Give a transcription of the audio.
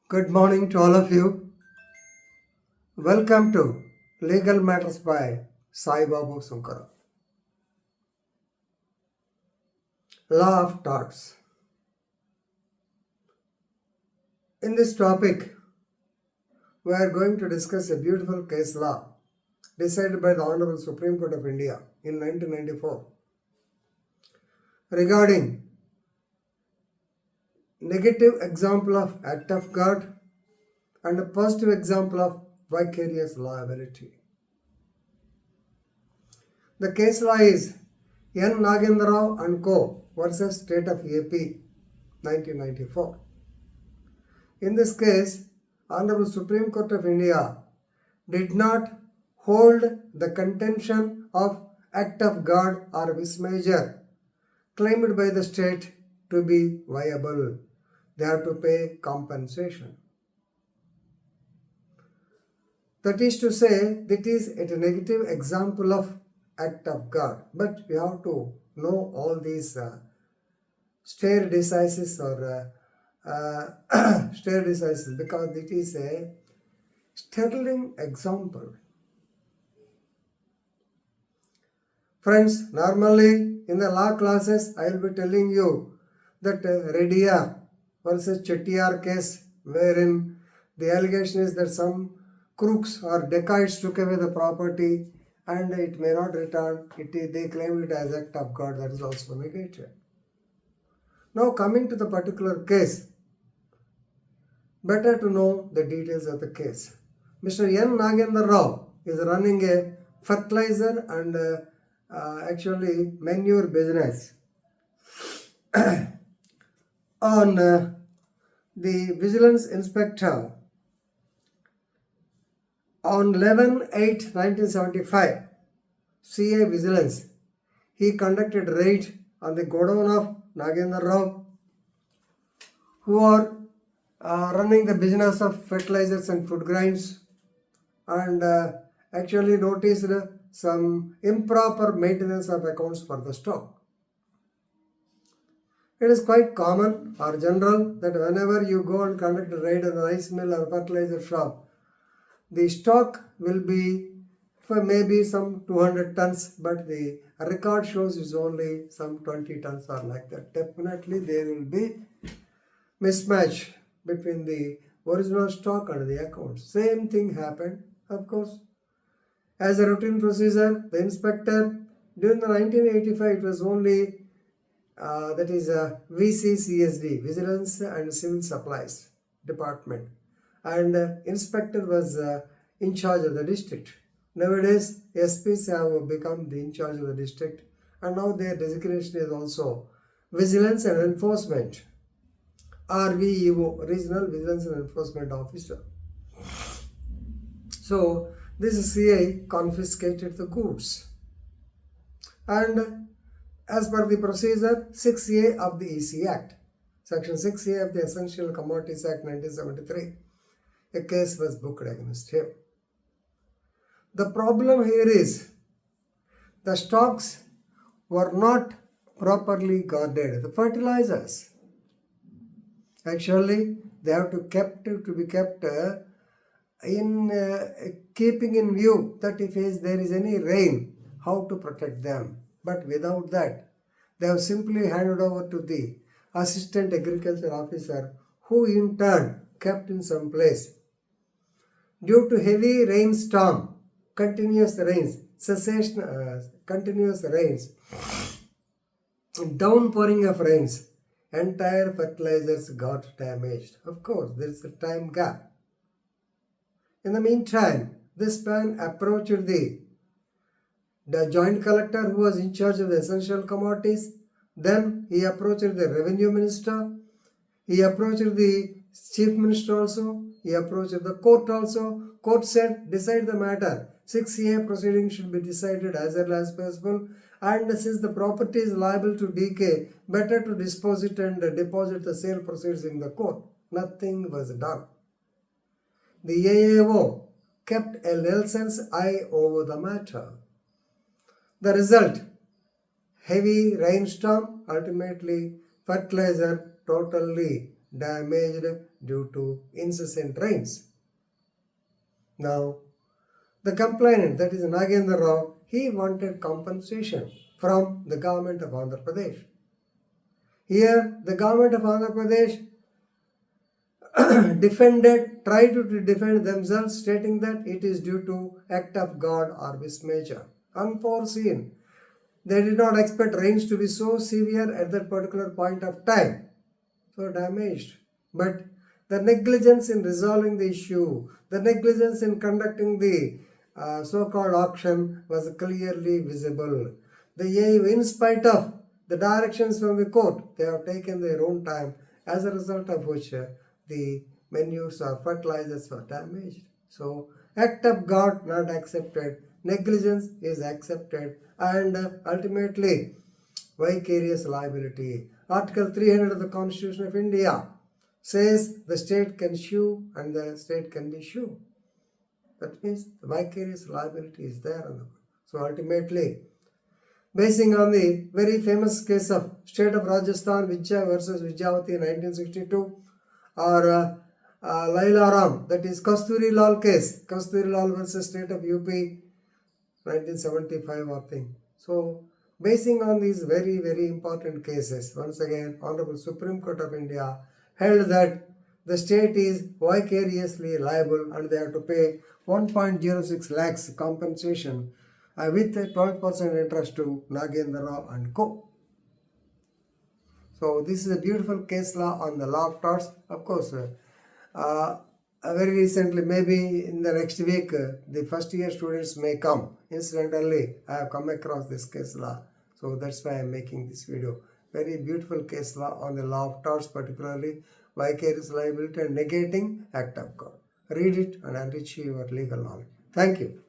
Good morning to all of you. Welcome to Legal Matters by Sai Babu Sunkara. Law of Torts. In this topic, we are going to discuss a beautiful case law decided by the Honorable Supreme Court of India in 1994 regarding negative example of act of God and a positive example of vicarious liability. The case law is Nagendra Rao and Co. versus State of AP 1994. In this case, Honorable Supreme Court of India did not hold the contention of act of God or vis major claimed by the state to be viable. They have to pay compensation. That is to say, that is a negative example of act of God. But we have to know all these stare decisis or stare decisis because it is a sterling example. Friends, normally in the law classes, I will be telling you that Reddy versus Chettiar case, wherein the allegation is that some crooks or dacoits took away the property and it may not return. They claimed it as act of God, that is also negated. Now coming to the particular case, better to know the details of the case. Mr. Nagendra Rao is running a fertilizer and actually manure business on the vigilance inspector on 11/8/1975 CA Vigilance. He conducted raid on the godown of Nagendra Rao, who are running the business of fertilizers and food grains, and actually noticed some improper maintenance of accounts for the stock. It is quite common or general that whenever you go and conduct a raid on a rice mill or fertilizer shop, the stock will be for maybe some 200 tons, but the record shows is only some 20 tons or like that. Definitely there will be mismatch between the original stock and the accounts. Same thing happened, of course. As a routine procedure, the inspector during the 1985 it was only that is VCCSD, Vigilance and Civil Supplies Department, and inspector was in charge of the district. Nowadays, SPs have become the in charge of the district, and now their designation is also Vigilance and Enforcement, RVEO, Regional Vigilance and Enforcement Officer. So this CI confiscated the goods, and as per the procedure 6A of the E.C.act, Section 6-A of the Essential Commodities Act 1973, a case was booked against him. The problem here is the stocks were not properly guarded. The fertilizers, actually, they have to be kept in keeping in view that if there is any rain, how to protect them. But without that, they have simply handed over to the assistant agriculture officer, who in turn kept in some place. Due to heavy rainstorm, continuous rains, continuous rains, downpouring of rains, entire fertilizers got damaged. Of course, there is a time gap. In the meantime, this man approached the joint collector who was in charge of the essential commodities. Then he approached the revenue minister. He approached the chief minister also. He approached the court also. Court said, decide the matter. 6A proceeding should be decided as early as possible. And since the property is liable to decay, better to dispose it and deposit the sale proceeds in the court. Nothing was done. The AAO kept a license eye over the matter. The result, heavy rainstorm, ultimately fertilizer totally damaged due to incessant rains. Now, the complainant, that is Nagendra Rao, he wanted compensation from the government of Andhra Pradesh. Here, the government of Andhra Pradesh tried to defend themselves, stating that it is due to act of God or vis major, unforeseen. They did not expect rains to be so severe at that particular point of time, so damaged. But the negligence in resolving the issue, the negligence in conducting the so-called auction was clearly visible. In spite of the directions from the court, they have taken their own time, as a result of which the manures or fertilizers were damaged. So, act of God not accepted, negligence is accepted, and ultimately vicarious liability. Article 300 of the Constitution of India says the state can sue and the state can be sued. That means the vicarious liability is there. So ultimately, basing on the very famous case of state of Rajasthan, Vijay versus Vijayawati in 1962, or Laila Ram, that is Kasturi Lal case, Kasturi Lal versus state of UP, 1975 or thing. So, basing on these very, very important cases, once again, Honorable Supreme Court of India held that the state is vicariously liable and they have to pay 1.06 lakhs compensation with a 12% interest to Nagendra Rao and Co. So this is a beautiful case law on the law of torts. Of course, very recently, maybe in the next week, the first year students may come. Incidentally, I have come across this case law. So that's why I am making this video. Very beautiful case law on the law of torts, particularly vicarious liability and negating act of God. Read it and enrich your legal knowledge. Thank you.